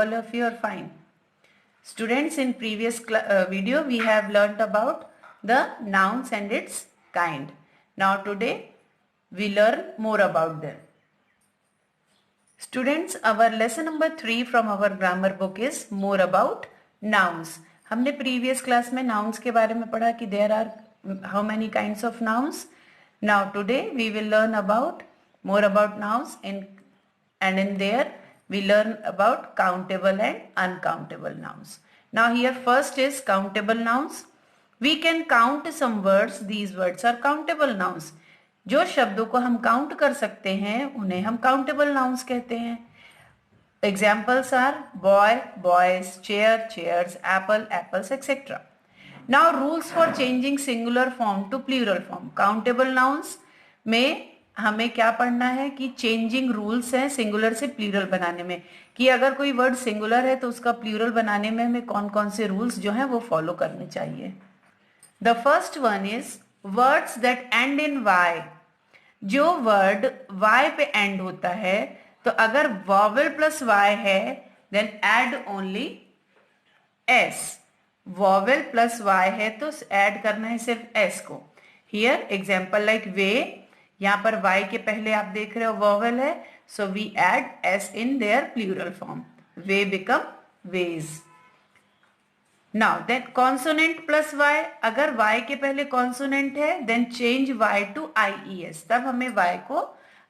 all of you are fine. Students, in previous video we have learnt about the nouns and its kind. Now today we learn more about them. Students, our lesson number 3 from our grammar book is more about nouns. हमने previous class में nouns के बारे में पढ़ा कि there are how many kinds of nouns. Now today we will learn about more about nouns and in there we learn about countable and uncountable nouns. Now here first is countable nouns. We can count some words. These words are countable nouns. जो शब्दों को हम count कर सकते हैं उन्हें हम countable nouns कहते हैं. Examples are boy, boys, chair, chairs, apple, apples, etc. Now rules for changing singular form to plural form. Countable nouns में हमें क्या पढ़ना है कि चेंजिंग रूल्स हैं सिंगुलर से प्लूरल बनाने में, कि अगर कोई वर्ड सिंगुलर है तो उसका प्लूरल बनाने में हमें कौन कौन से रूल्स जो हैं वो फॉलो करने चाहिए. The first one is words that end in Y. जो वर्ड y पे एंड होता है तो अगर वॉवेल प्लस y है then add only s. Vowel plus y है तो ऐड करना है सिर्फ s को. हियर एग्जांपल लाइक वे, यहाँ पर y के पहले आप देख रहे हो वॉवेल है, so we add s in their plural form. Way become ways. Now then consonant plus y, अगर y के पहले कॉन्सोनेंट है then change y to ies. तब हमें y को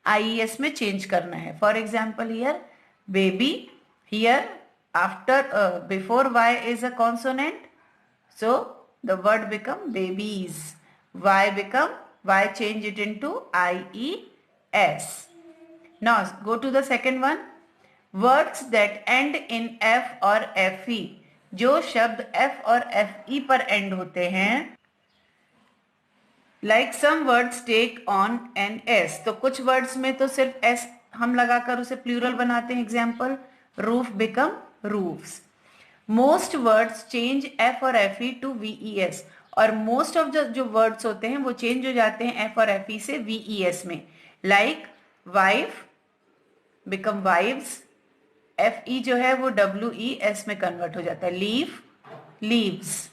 ies में चेंज करना है. For example here baby, here after before y is a consonant so the word become babies. y change it into ies. Now go to the second one. Words that end in f or fe. जो शब्द f और fe पर and होते हैं, like some words take on an s. तो कुछ words में तो सिर्फ s हम लगाकर उसे प्लूरल बनाते हैं. Example roof become roofs. Most words change f और fe टू ves. और मोस्ट ऑफ जो वर्ड्स होते हैं वो चेंज हो जाते हैं f और fe से ves में. Like wife become wives. fe जो है वो ws में कन्वर्ट हो जाता है. Leave leaves.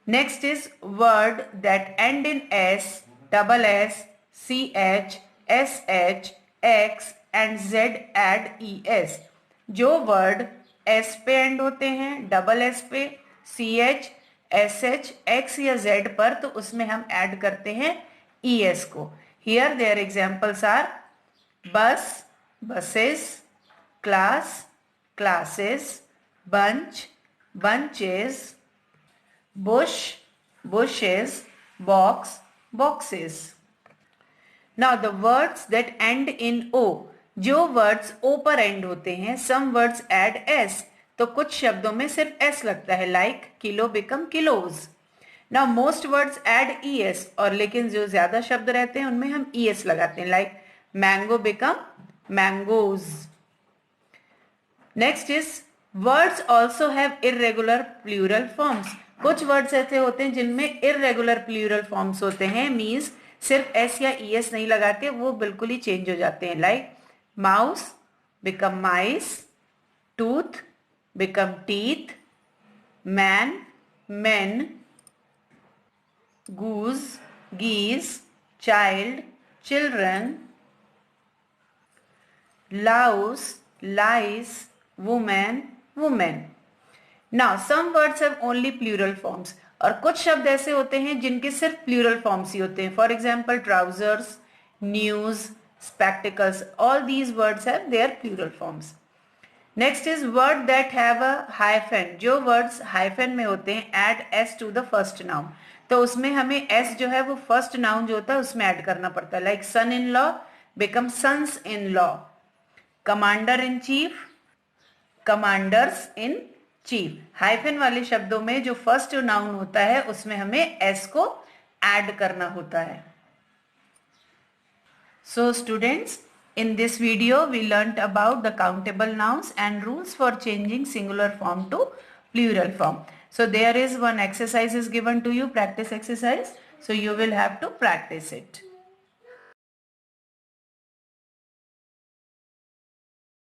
Next is word that end in s, double s, ch, sh, x and z add es. जो वर्ड s पे एंड होते हैं, डबल s पे, ch, sh, x या z पर, तो उसमें हम ऐड करते हैं es को. हियर देयर एग्जांपल्स आर बस, buses, class, classes, bunch, bunches, bush, bushes, box, boxes. Now the words that end in o. जो वर्ड्स o पर एंड होते हैं, some words add s. तो कुछ शब्दों में सिर्फ s लगता है, like kilo become kilos. Now most words add es. और लेकिन जो ज्यादा शब्द रहते हैं उनमें हम es लगाते हैं, like mango become mangoes. Next is words also have irregular plural forms. कुछ वर्ड्स ऐसे होते हैं जिनमें इर्रेगुलर प्लूरल फॉर्म्स होते हैं, मीन्स सिर्फ s या es नहीं लगाते, वो बिल्कुल ही चेंज हो जाते हैं. Like mouse become mice, tooth become teeth, man men, goose geese, child children, louse, lice, woman, women. Now some words have only plural forms. और कुछ शब्द ऐसे होते हैं जिनके सिर्फ प्लूरल फॉर्म्स ही होते हैं. For example trousers, news, spectacles. All these words have their plural forms. Next is word that have a hyphen. जो वर्ड्स हाइफन में होते हैं, add s to the first noun. तो उसमें हमें s जो है वो फर्स्ट नाउन जो होता है उसमें ऐड करना पड़ता है. Like son in law become sons in law. Commander in chief, commanders in chief. Hyphen वाले शब्दों में जो फर्स्ट नाउन होता है उसमें हमें s को ऐड करना होता है. So students, in this video we learned about the countable nouns and rules for changing singular form to plural form. So there is one exercise is given to you, practice exercise. So you will have to practice it.